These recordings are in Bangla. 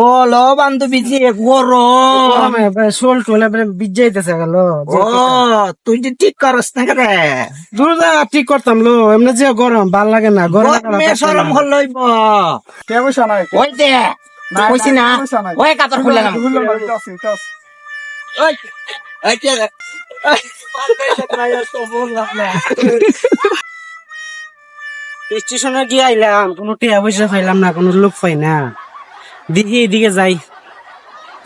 ও লো বান্ধবী যে গরম শোল টোল বিজাইতেছে গেল। ও তুই যে ঠিক করস না রে দুর্গা ঠিক করতাম লো, এমনি যে গরম ভাল লাগে না, গরমে সরম হল লইব ওই দে কইছি না ওই কাতর খুলে নাম ওই ওই কে স্টেশনে গিয়ে আইলাম, কোনো টিয়া পয়সা পাইলাম না, কোনো লোক পাই না, দেখি এদিকে যাই।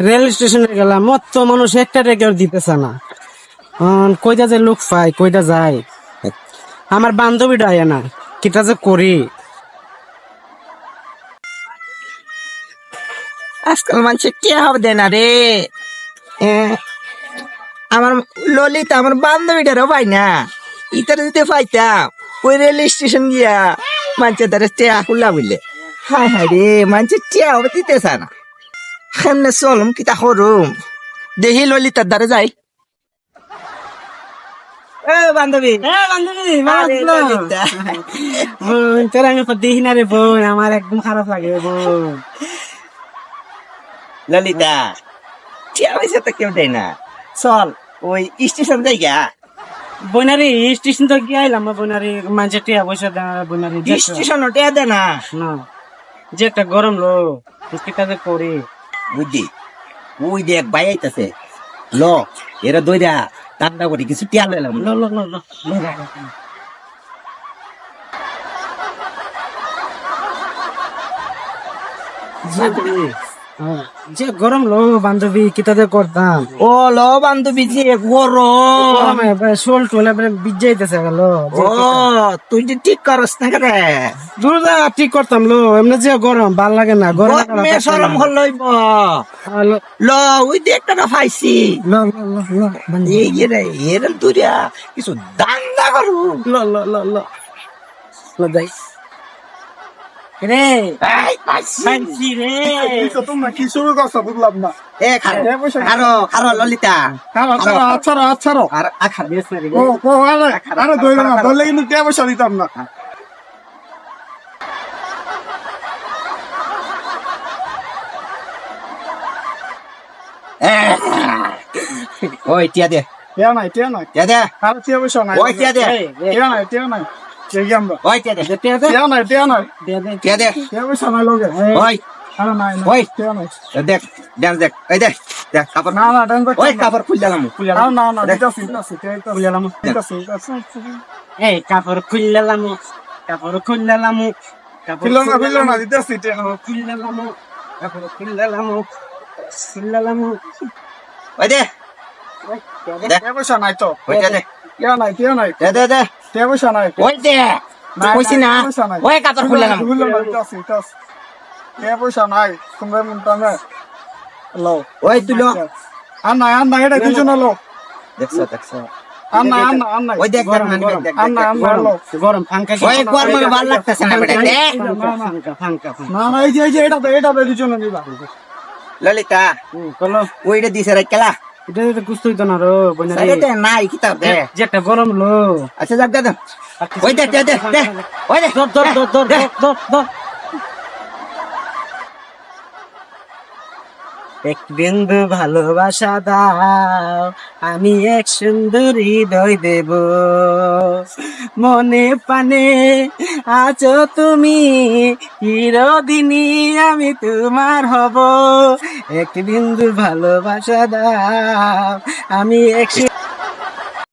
রেল স্টেশনে গেলাম, মত মানুষ একটা রেগেও দিতেছে না। কইটা যে লোক পাই, কইটা যায়, আমার বান্ধবীটা আয় না, কিটা যে করি। আজকাল মানুষ কে হবে দে না রে আমার ললিতা আমার বান্ধবীটারও পাই না, ইতার দিতে পাইতাম ওই রেল স্টেশন গিয়া মানুষের দ্বারা টিয়া খুলা বললে হায় হায় রে মানুষের টিয়া হবে দিতেছে না। সামনে চলম কিতা করুম দেখি ললিতার দ্বারা যাই। এ বান্ধবী আরে ললিতা। তোর আমি দেখি না রে বোন, আমার একদম খারাপ লাগে বোন। ললিতা টিয়া পয়সা তো কেউ দেয় না, চল ওই স্টেশন যাই গা। বইনারি স্টেশন তো গিয়ে আইলাম, বইনারি মানুষের টিয়া পয়সা দেয় বইনারি স্টেশন টিয়া দে না না, যে একটা গরম লো কিটা যে করি বুঝলি। ওই দেখ ভাই আইতাছে ল এরা দইরা ঠান্ডা করে কিছু টিয়া লইলাম। লো লো লো লো যে গরম লো বান্ধবী কিতাতে করতাম। ও লো বান্ধবী যে গরম শোল টোল বিজাইতেছে গেল। ও তুই যে ঠিক করস না রে দুর্গা ঠিক করতাম লো, এমনি যে গরম ভাল লাগে না, গরমে সরম হল লইব ল ওই দেখ টাকা পাইছি এই রে এর দুরিয়া কিছু দান্দা করু যাই রে এই পাইছি রে। তোমরা কি শুরু করছো বুঝলাম না। এ খারো খারো ললিতা আচ্ছা আর আখার আরে ধরলে না, ধরলে কিন্তু কে পয়সা দিতাম না। ওই টিয়া দে টিয়া নাই টিয়া দে আরে টিয়া পয়সা নাই। ওই টিয়া দে টিয়া নাই চেয়ে আমরা ওই টিয়া দে টিয়া নাই টিয়া দে টিয়া পয়সা নাই লোকে। ওই আরে নাই ওই টিয়া নাই। দেখ ডান্স দেখ এই দেখ দেখ কাপড় না না ডান ওই কাপড় খুলে দিলাম না না দিতাছি দিতাছি এই কাপড় খুললাম, কাপড় খুললাম, ফিল না দিতাছি টিয়া খুললাম, কাপড় খুললাম খুললাম। ওই দে টিয়া পয়সা নাই তো। ওই টিয়া দে টিয়া নাই দে দে দে টিয়া পয়সা নাই। ওই দে তুই কইছি না ওই কাপড় খুলে দিলাম দিতাছি টিয়া পয়সা নাই তোমরা মনটা না লো। ওই তুই লো আর নাই এটা দুজন লো। দেখছো দেখছো আর নাই ওই দেখ দেখ মানে দেখ আর নাই লো। গরম ফাঙ্কা ওই গরমে ভালো লাগতেছে না বেটা দে ফাঙ্কা না না এই যে এটা দুজন নিবা। ললিতা বলো ওইটা দিছে রে কেলা এটা গুস্ত হইতো না রো বইনারি, সাইডে নাই কিতাব দে যে একটা গরম লো। আচ্ছা যাক দে ওই দে দে দে ওই দে ধর এক বিন্দু ভালোবাসা দাও, আমি এক সুন্দর হৃদয় দেব, মনে পানে আছো তুমি, চিরদিনই আমি তোমার হব। এক বিন্দু ভালোবাসা দাও, আমি এক